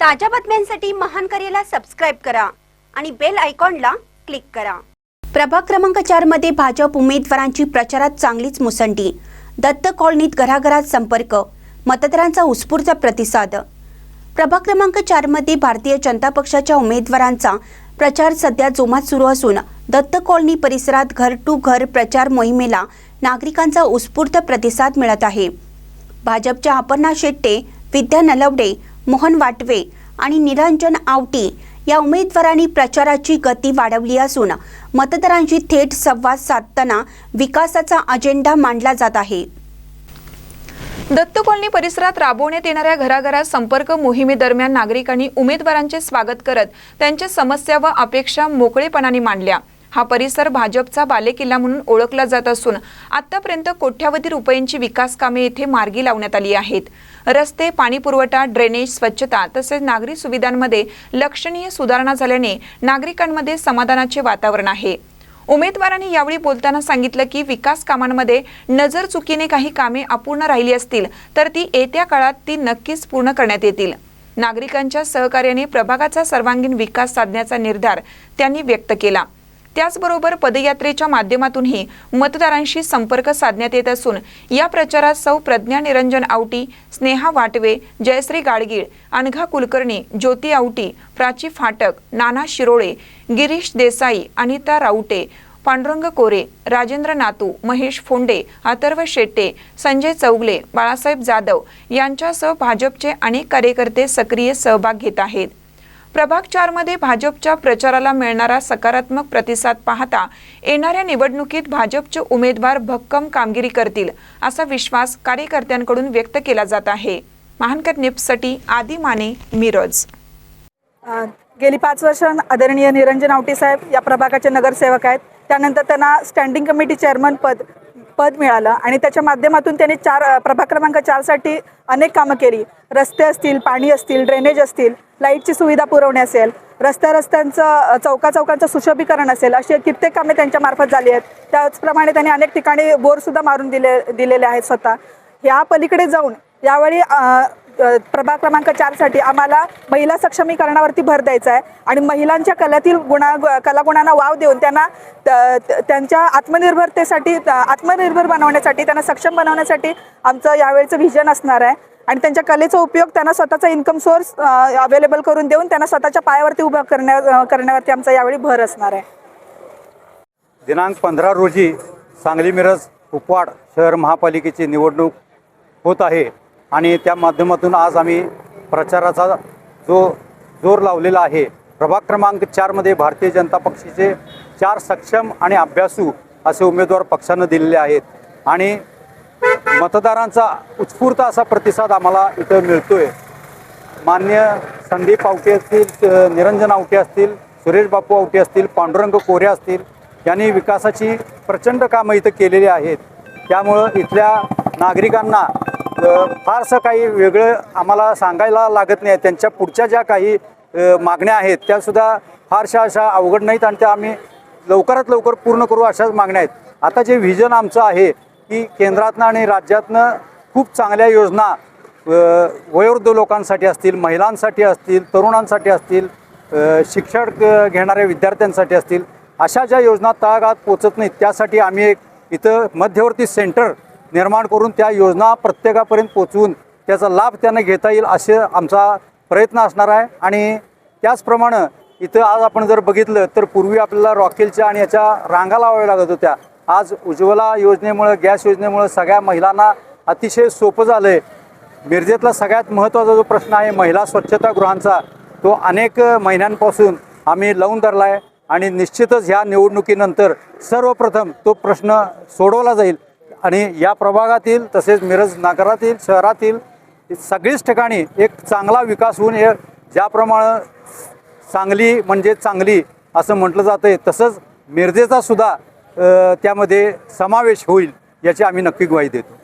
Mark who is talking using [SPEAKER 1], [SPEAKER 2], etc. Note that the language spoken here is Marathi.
[SPEAKER 1] ताज्या बातम्यांसाठी महान करेला सबस्क्राइब करा आणि बेल आयकॉनला क्लिक करा। प्रभाग क्रमांक 4 मध्ये भाजप उमेदवारांची प्रचारात चांगलीच मुसंडी। दत्त कॉलनीत घराघरात संपर्क, मतदारांचा उत्स्फूर्त प्रतिसाद। प्रभाग क्रमांक 4 मध्ये भारतीय जनता पक्षाच्या उमेदवारांचा प्रचार सध्या जोमात सुरू असून दत्त कॉलनी परिसरात घर टू घर प्रचार मोहिमेला नागरिकांचा उत्स्फूर्त प्रतिसाद मिळत आहे। भाजपच्या अपर्णा शेट्टे, विद्या नलवडे, मोहन वाटवे आणि निरंजन आवटी या उमेदवारांनी प्रचाराची गती वाढवली असून मतदारांशी थेट संवाद साधताना विकासाचा अजेंडा मांडला जात आहे।
[SPEAKER 2] दत्त कॉलनी परिसरात राबवण्यात येणाऱ्या घराघरात संपर्क मोहिमेदरम्यान नागरिकांनी उमेदवारांचे स्वागत करत त्यांच्या समस्या व अपेक्षा मोकळेपणाने मांडल्या। हा परिसर भाजपचा बालेकिल्ला म्हणून ओळखला जात असून आतापर्यंत कोट्यावधी रुपयांची विकास कामे येथे मार्गी लावण्यात आली आहेत। रस्ते, पाणी पुरवठा, ड्रेनेज, स्वच्छता तसेच नागरी सुविधांमध्ये लक्षणीय सुधारणा झाल्याने नागरिकांमध्ये समाधानाचे वातावरण आहे। उमेदवारांनी यावेळी बोलताना सांगितलं की विकास कामांमध्ये नजर चुकीने काही कामे अपूर्ण राहिली असतील तर ती येत्या काळात ती नक्कीच पूर्ण करण्यात येतील। नागरिकांच्या सहकार्याने प्रभागाचा सर्वांगीण विकास साधण्याचा निर्धार त्यांनी व्यक्त केला। त्याचबरोबर पदयात्रेच्या माध्यमातूनही मतदारांशी संपर्क साधण्यात येत असून या प्रचारात सौ प्रज्ञा निरंजन आवटी, स्नेहा वाटवे, जयश्री गाडगीळ, अनघा कुलकर्णी, ज्योती आवटी, प्राची फाटक, नाना शिरोळे, गिरीश देसाई, अनिता राऊटे, पांडुरंग कोरे, राजेंद्र नातू, महेश फोंडे, अथर्व शेट्टे, संजय चौगले, बाळासाहेब जाधव यांच्यासह भाजपचे अनेक कार्यकर्ते सक्रिय सहभाग घेत आहेत। प्रभाग 4 मध्ये भाजपच्या प्रचाराला मिळणारा सकारात्मक प्रतिसाद पाहता येणाऱ्या निवडणुकीत भाजपचे उमेदवार भक्कम कामगिरी करतील असा विश्वास कार्यकर्त्यांकडून व्यक्त केला जात आहे। महानकर न्यूजसाठी आदी माने, मिरज।
[SPEAKER 3] गेली 5 वर्ष आदरणीय निरंजन आवटी साहेब या प्रभागाचे नगरसेवक आहेत। त्यानंतर त्यांना स्टँडिंग कमिटी चेअरमन पद मिळालं आणि त्याच्या माध्यमातून त्यांनी प्रभाग क्रमांक 4 साठी अनेक कामं केली। रस्ते असतील, पाणी असतील, ड्रेनेज असतील, लाईटची सुविधा पुरवणे असेल, रस्त्यांचं चौकांचं सुशोभीकरण असेल, अशी कित्येक कामे त्यांच्या मार्फत झाली आहेत। त्याचप्रमाणे त्यांनी अनेक ठिकाणी बोरसुद्धा मारून दिलेले आहेत स्वतः। या पलीकडे जाऊन यावेळी प्रभाग क्रमांक 4 साठी आम्हाला महिला सक्षमीकरणावरती भर द्यायचा आहे आणि महिलांच्या कलातील कलागुणांना वाव देऊन त्यांना त्यांच्या आत्मनिर्भर बनवण्यासाठी, त्यांना सक्षम बनवण्यासाठी आमचं यावेळीचं व्हिजन असणार आहे आणि त्यांच्या कलेचा उपयोग त्यांना स्वतःचा इन्कम सोर्स अवेलेबल करून देऊन त्यांना स्वतःच्या पायावरती उभं करण्यावरती आमचा यावेळी भर असणार आहे।
[SPEAKER 4] दिनांक 15 रोजी सांगली मिरज कुपवाड शहर महापालिकेची निवडणूक होत आहे आणि त्या माध्यमातून आज आम्ही प्रचाराचा जोर लावलेला आहे। प्रभाग क्रमांक 4 मध्ये भारतीय जनता पक्षाचे 4 सक्षम आणि अभ्यासू असे उमेदवार पक्षाने दिलेले आहेत आणि मतदारांचा उत्स्फूर्त असा प्रतिसाद आम्हाला इथं मिळतोय। मान्य संदीप आवटे असतील, निरंजन आवटे असतील, सुरेश बापू आवटे असतील, पांडुरंग कोरे असतील, यांनी विकासाची प्रचंड कामं इथं केलेली आहेत। त्यामुळं इथल्या नागरिकांना फारसं काही वेगळं आम्हाला सांगायला लागत नाही। त्यांच्या पुढच्या ज्या काही मागण्या आहेत त्यासुद्धा फारशा अशा अवघड नाहीत आणि त्या आम्ही लवकरात लवकर पूर्ण करू अशाच मागण्या आहेत। आता जे व्हिजन आमचं आहे की केंद्रातनं आणि राज्यातनं खूप चांगल्या योजना वयोवृद्ध लोकांसाठी असतील, महिलांसाठी असतील, तरुणांसाठी असतील, शिक्षण घेणाऱ्या विद्यार्थ्यांसाठी असतील, अशा ज्या योजना तळागाळात पोचत नाहीत त्यासाठी आम्ही एक इथं मध्यवर्ती सेंटर निर्माण करून त्या योजना प्रत्येकापर्यंत पोचवून त्याचा लाभ त्यांना घेता येईल असे आमचा प्रयत्न असणार आहे। आणि त्याचप्रमाणे इथं आज आपण जर बघितलं तर पूर्वी आपल्याला रॉकेलच्या आणि याच्या रांगा लावाव्या लागत होत्या। आज उज्ज्वला योजनेमुळे, गॅस योजनेमुळे सगळ्या महिलांना अतिशय सोपं झालं आहे। मिरजेतला सगळ्यात महत्त्वाचा जो प्रश्न आहे महिला स्वच्छतागृहांचा, तो अनेक महिन्यांपासून आम्ही लावून धरला आहे आणि निश्चितच ह्या निवडणुकीनंतर सर्वप्रथम तो प्रश्न सोडवला जाईल आणि या प्रभागातील तसेच मिरज नगरातील, शहरातील सगळीच ठिकाणी एक चांगला विकास होऊन ज्याप्रमाणे सांगली म्हणजे चांगली असं म्हटलं जातं आहे तसंच मिरजेचा सुद्धा त्यामध्ये समावेश होईल याची आम्ही नक्की ग्वाही देतो।